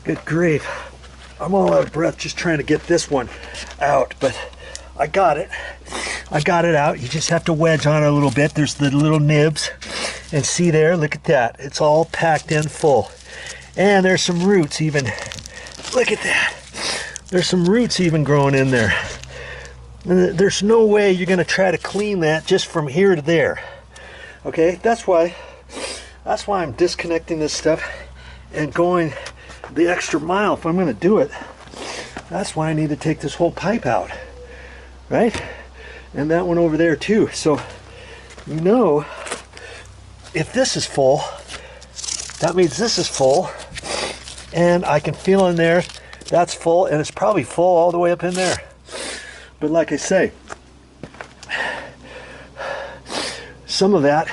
Good grief. I'm all out of breath just trying to get this one out, but I got it. I got it out. You just have to wedge on it a little bit. There's the little nibs. And see there, look at that. It's all packed in full. And there's some roots even. Look at that. There's some roots even growing in there. And there's no way you're going to try to clean that just from here to there. Okay, that's why I'm disconnecting this stuff and going the extra mile if I'm going to do it. That's why I need to take this whole pipe out. Right? And that one over there too. So, you know, if this is full, that means this is full. And I can feel in there, that's full, and it's probably full all the way up in there. But like I say, some of that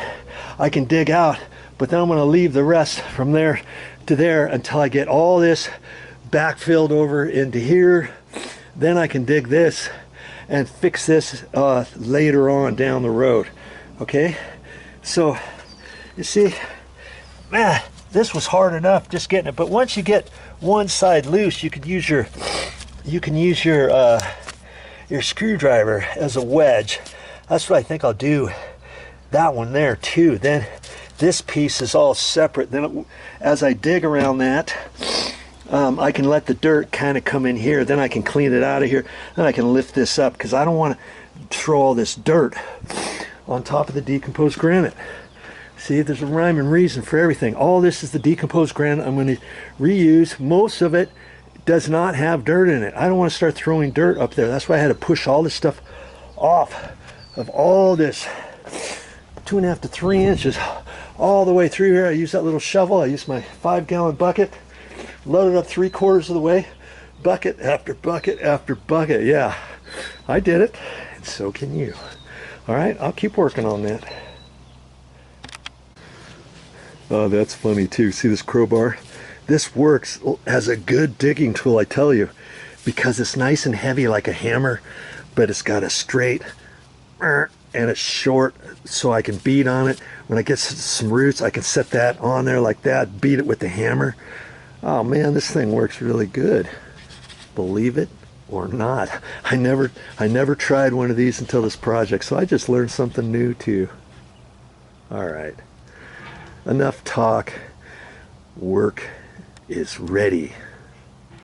I can dig out, but then I'm going to leave the rest from there to there until I get all this backfilled over into here. Then I can dig this and fix this later on down the road. Okay, so you see, man, this was hard enough just getting it. But once you get one side loose, you can use your screwdriver as a wedge. That's what I think I'll do. That one there too. Then this piece is all separate. Then as I dig around that, I can let the dirt kind of come in here. Then I can clean it out of here. Then I can lift this up because I don't want to throw all this dirt on top of the decomposed granite. See, there's a rhyme and reason for everything. All this is the decomposed granite I'm going to reuse. Most of it does not have dirt in it. I don't want to start throwing dirt up there. That's why I had to push all this stuff off of all this 2.5 to 3 inches all the way through here. I use that little shovel. I use my 5-gallon bucket. Loaded up 3/4 of the way, bucket after bucket after bucket. Yeah, I did it, and so can you. All right, I'll keep working on that. Oh, that's funny too. See this crowbar? This works as a good digging tool, I tell you, because it's nice and heavy like a hammer, but it's got a straight and it's short, so I can beat on it. When I get some roots, I can set that on there like that, beat it with the hammer. Oh man, this thing works really good. Believe it or not. I never tried one of these until this project, so I just learned something new too. All right, enough talk. Work is ready.